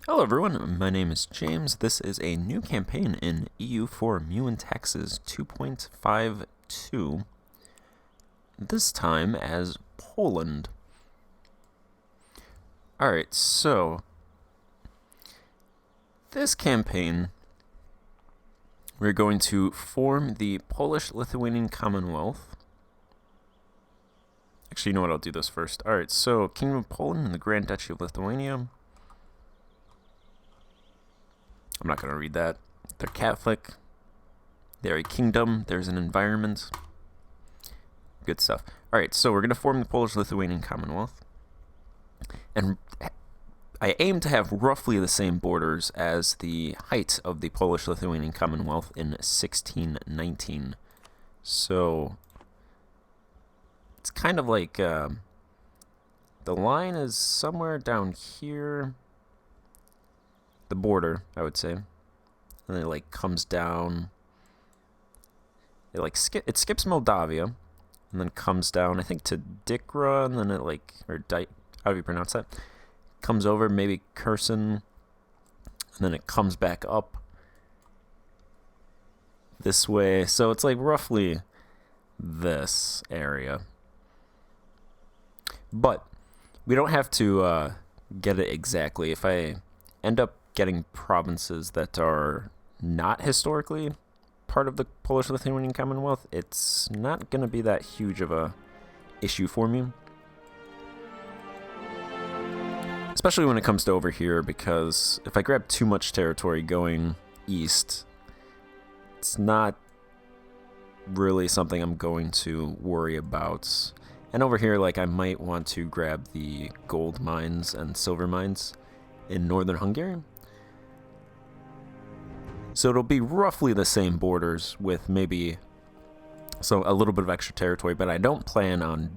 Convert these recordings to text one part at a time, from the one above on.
Hello everyone, my name is James. This is a new campaign in EU4 Meiou and Taxes 2.52, this time as Poland. Alright, so this campaign we're going to form the Polish-Lithuanian Commonwealth. Actually, you know what, I'll do this first. Alright, so Kingdom of Poland and the Grand Duchy of Lithuania. I'm not going to read that. They're Catholic. They're a kingdom. There's an environment. Good stuff. Alright, so we're going to form the Polish-Lithuanian Commonwealth. And I aim to have roughly the same borders as the height of the Polish-Lithuanian Commonwealth in 1619. So it's kind of like the line is somewhere down here. The border, I would say, and then it like comes down. It like it skips Moldavia, and then comes down, I think, to Dikra, and then it like how do you pronounce that? Comes over maybe Kherson, and then it comes back up this way. So it's like roughly this area, but we don't have to get it exactly. If I end up getting provinces that are not historically part of the Polish-Lithuanian Commonwealth, it's not going to be that huge of a issue for me. Especially when it comes to over here, because if I grab too much territory going east, it's not really something I'm going to worry about. And over here, like, I might want to grab the gold mines and silver mines in northern Hungary. So it'll be roughly the same borders with maybe a little bit of extra territory, but I don't plan on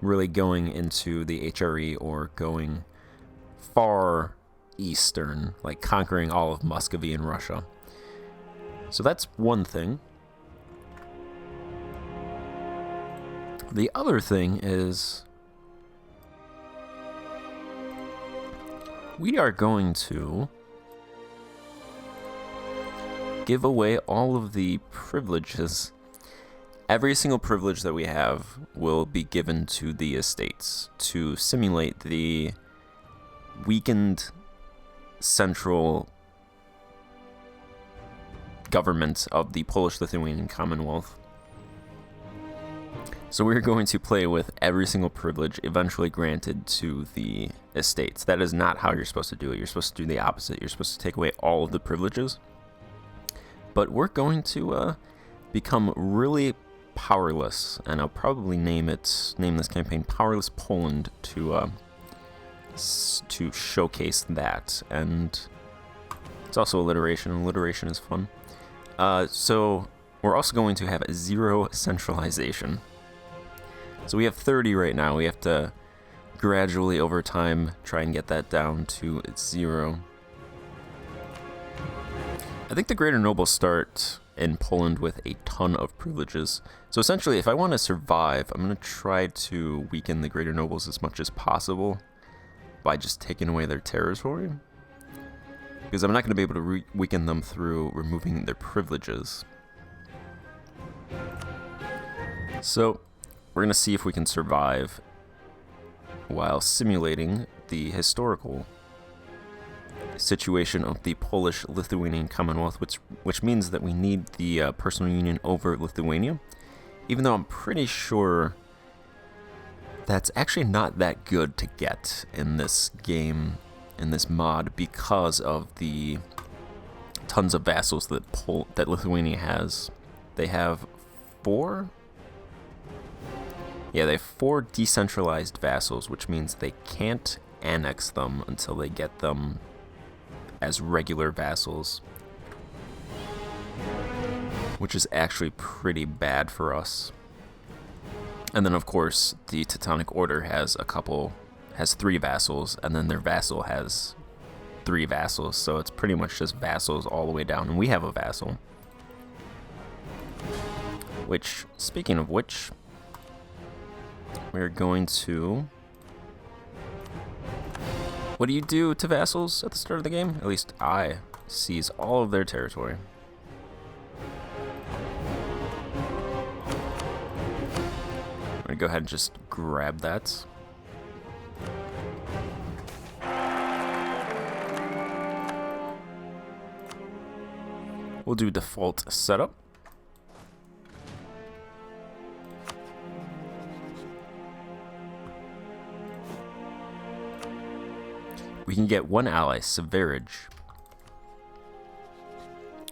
really going into the HRE or going far eastern, like conquering all of Muscovy and Russia. So that's one thing. The other thing is we are going to give away all of the privileges. Every single privilege that we have will be given to the estates to simulate the weakened central government of the Polish-Lithuanian Commonwealth. So we're going to play with every single privilege eventually granted to the estates. That is not how you're supposed to do it. You're supposed to do the opposite. You're supposed to take away all of the privileges. But we're going to become really powerless, and I'll probably name this campaign Powerless Poland to showcase that. And it's also alliteration. Alliteration is fun. So we're also going to have 0 centralization. So we have 30 right now. We have to gradually, over time, try and get that down to 0. I think the greater nobles start in Poland with a ton of privileges. So essentially, if I want to survive, I'm going to try to weaken the greater nobles as much as possible by just taking away their territory. Because I'm not going to be able to weaken them through removing their privileges. So we're going to see if we can survive while simulating the historical situation of the Polish-Lithuanian Commonwealth, which means that we need the personal union over Lithuania, even though I'm pretty sure that's actually not that good to get in this game, in this mod, because of the tons of vassals that Lithuania has. They have 4? Yeah, they have 4 decentralized vassals, which means they can't annex them until they get them as regular vassals, which is actually pretty bad for us. And then, of course, the Teutonic Order has 3 vassals, and then their vassal has 3 vassals, so it's pretty much just vassals all the way down, and we have a vassal. Which, speaking of which, we're going to What do you do to vassals at the start of the game? At least I seize all of their territory. I'm gonna go ahead and just grab that. We'll do default setup. We can get one ally, Severage.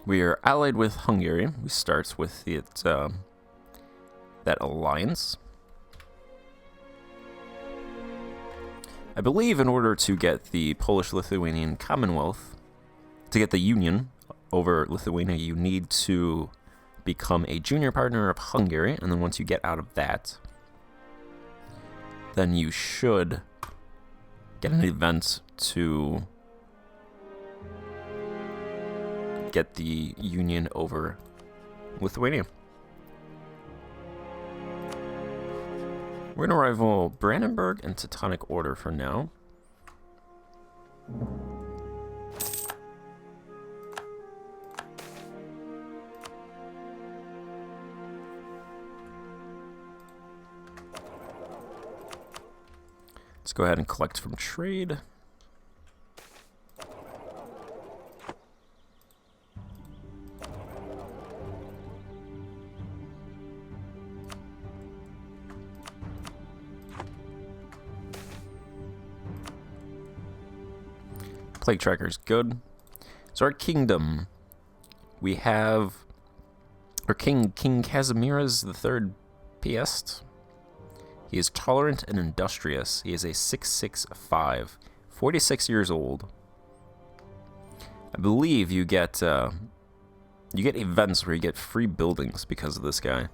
We are allied with Hungary. We start with that alliance. I believe in order to get the Polish-Lithuanian Commonwealth, to get the union over Lithuania, you need to become a junior partner of Hungary, and then once you get out of that, then you should get an event to get the union over Lithuania. We're going to rival Brandenburg and Teutonic Order for now. Let's go ahead and collect from trade. Plague tracker is good. So our kingdom, we have our King Kazimierz III Piast. He is tolerant and industrious. He is a 665, 46 years old. I believe you get events where you get free buildings because of this guy.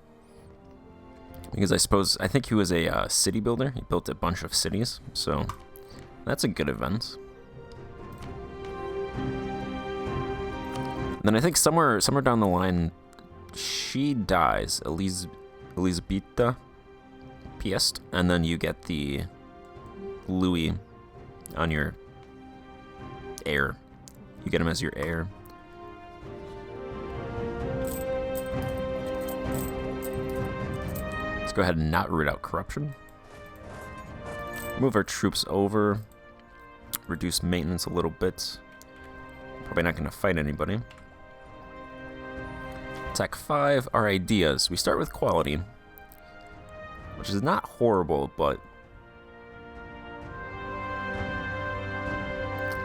Because I think he was a city builder. He built a bunch of cities, so that's a good event. And then I think somewhere down the line, she dies, Elizabeta Piast, and then you get the Louis on your heir. You get him as your heir. Let's go ahead and not root out corruption. Move our troops over. Reduce maintenance a little bit. Probably not going to fight anybody. Attack 5, our ideas. We start with quality, which is not horrible, but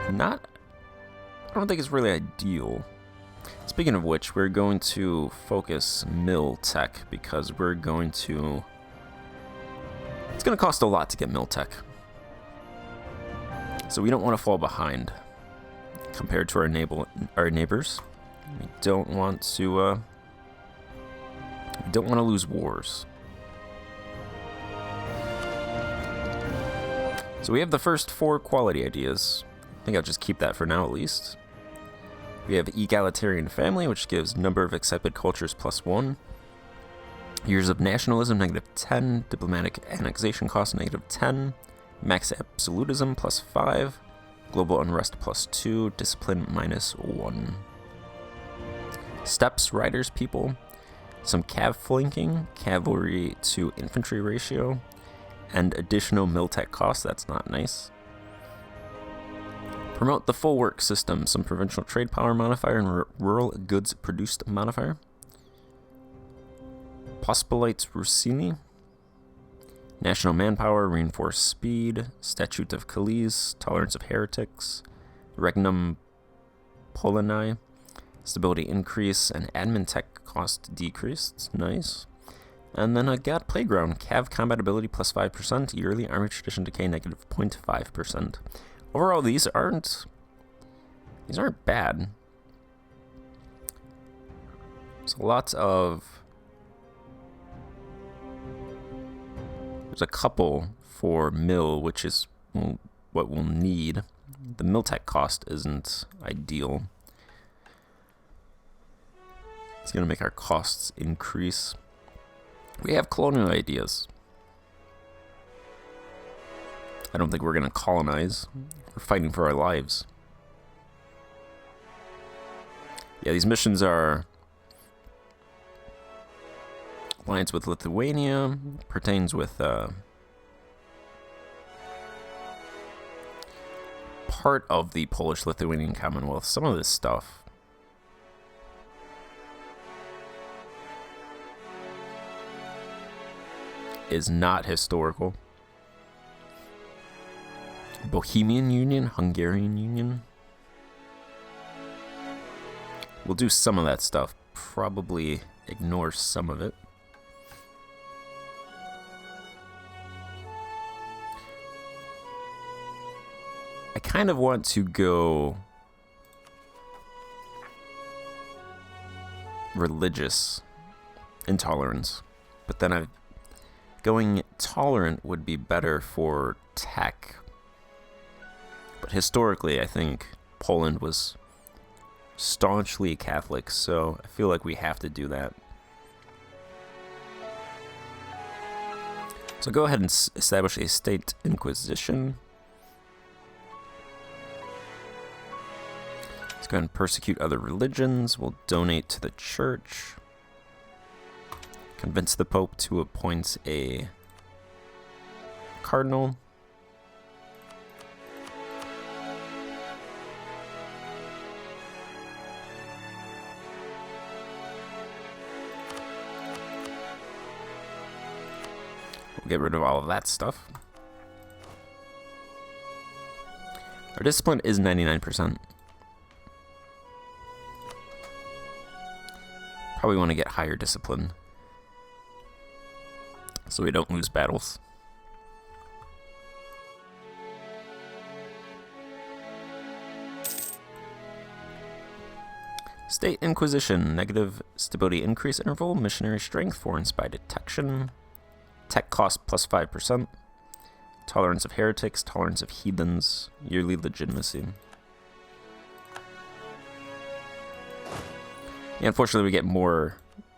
I don't think it's really ideal. Speaking of which, we're going to focus mill tech because it's going to cost a lot to get mill tech. So we don't want to fall behind compared to our neighbors. We don't want to lose wars. So we have the first 4 quality ideas. I think I'll just keep that for now at least. We have egalitarian family, which gives number of accepted cultures +1. Years of nationalism, -10. Diplomatic annexation cost, -10. Max absolutism, +5. Global unrest, +2. Discipline, -1. Steppes, riders, people. Some cav flanking, cavalry to infantry ratio, and additional miltech cost. That's not nice. Promote the full work system, some provincial trade power modifier and rural goods produced modifier. Pospolites Rossini. National manpower, reinforced speed, Statute of Calais, tolerance of heretics, Regnum Poloni, stability increase, and admin tech cost decreased. Nice. And then I got Playground, Cav combat ability +5%, yearly army tradition decay -0.5%. Overall, these aren't bad. There's a couple for mill, which is what we'll need. The mill tech cost isn't ideal. It's going to make our costs increase. We have colonial ideas. I don't think we're going to colonize. We're We're fighting for our lives. Yeah, these missions are alliance with Lithuania, pertains with part of the Polish-Lithuanian Commonwealth. Some of this stuff is not historical. Bohemian Union, Hungarian Union. We'll do some of that stuff. Probably ignore some of it. I kind of want to go religious intolerance, but then going tolerant would be better for tech. But historically, I think Poland was staunchly Catholic, so I feel like we have to do that. So go ahead and establish a state inquisition. Let's go ahead and persecute other religions. We'll donate to the church. Convince the Pope to appoint a cardinal. We'll get rid of all of that stuff. Our discipline is 99%. Probably want to get higher discipline so we don't lose battles. State Inquisition, negative stability increase interval, missionary strength, foreign spy detection, tech cost plus 5%, tolerance of heretics, tolerance of heathens, yearly legitimacy. Yeah, unfortunately we get more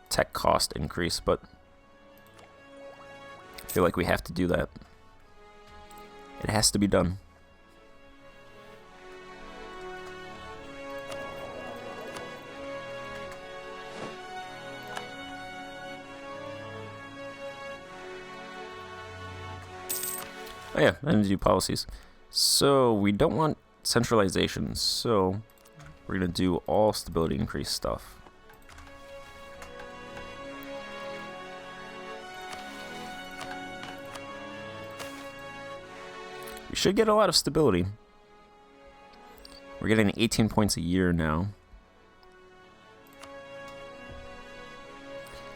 tech cost increase, but I feel like we have to do that. It has to be done. Oh yeah, I need to do policies. So we don't want centralization, so we're going to do all stability increase stuff. We should get a lot of stability. We're getting 18 points a year now.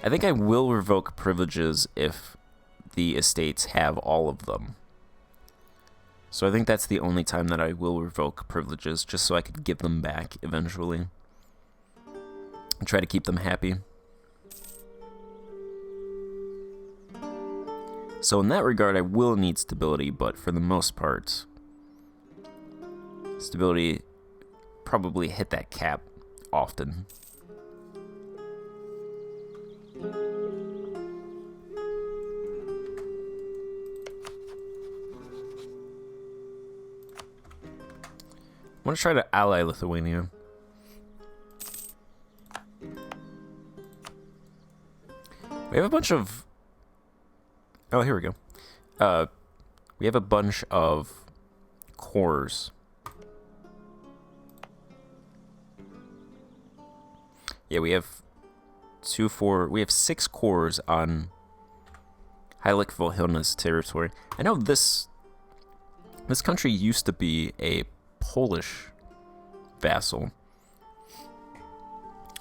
I think I will revoke privileges if the estates have all of them. So I think that's the only time that I will revoke privileges, just so I could give them back eventually. And try to keep them happy. So in that regard, I will need stability, but for the most part, stability probably hit that cap often. I want to try to ally Lithuania. We have a bunch of... Oh, here we go. We have a bunch of cores. Yeah, we have 6 cores on Heilig Wilhelm's territory. I know this country used to be a Polish vassal,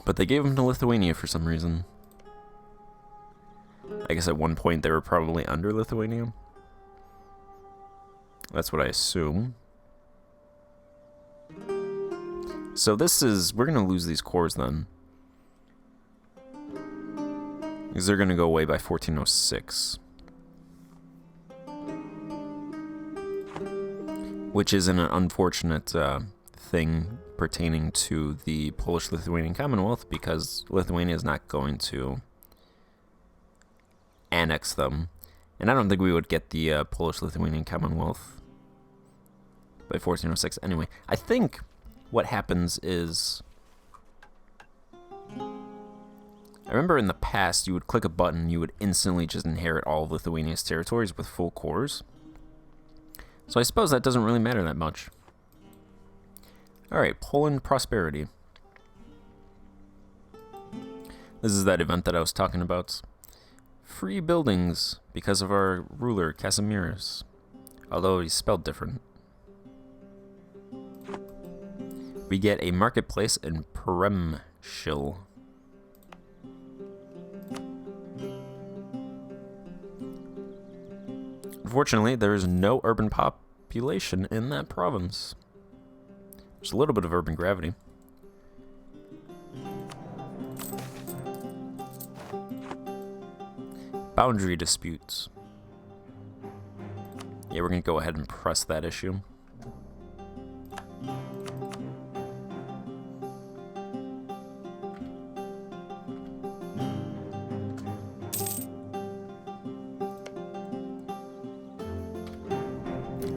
but they gave them to Lithuania for some reason. I guess at one point they were probably under Lithuania. That's what I assume. So we're gonna lose these cores then, because they're gonna go away by 1406. Which is an unfortunate thing pertaining to the Polish-Lithuanian Commonwealth, because Lithuania is not going to annex them. And I don't think we would get the Polish-Lithuanian Commonwealth by 1406. Anyway, I think what happens is... I remember in the past, you would click a button, you would instantly just inherit all of Lithuania's territories with full cores. So I suppose that doesn't really matter that much. Alright, Poland prosperity. This is that event that I was talking about. Free buildings because of our ruler, Casimirs. Although he's spelled different. We get a marketplace in Przemyśl. Unfortunately, there is no urban population in that province. There's a little bit of urban gravity. Boundary disputes. Yeah, we're going to go ahead and press that issue.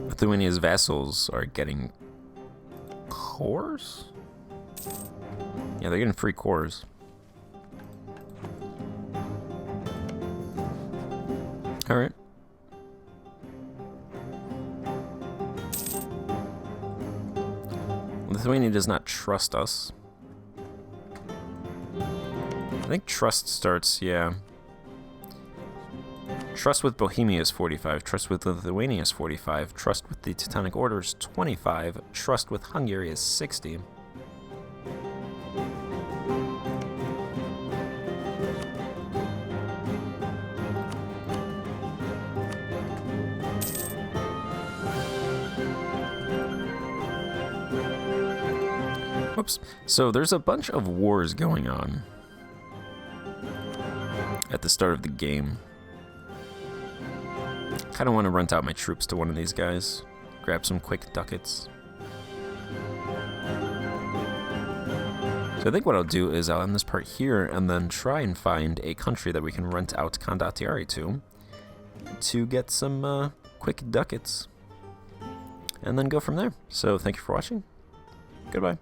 Lithuania's vassals are getting cores? Yeah, they're getting free cores. Alright. Lithuania does not trust us. I think trust starts, yeah. Trust with Bohemia is 45, trust with Lithuania is 45, trust with the Teutonic Order is 25, trust with Hungary is 60. Whoops. So there's a bunch of wars going on at the start of the game. Kind of want to rent out my troops to one of these guys. Grab some quick ducats. So I think what I'll do is I'll end this part here and then try and find a country that we can rent out Condottieri to get some quick ducats. And then go from there. So thank you for watching. Goodbye.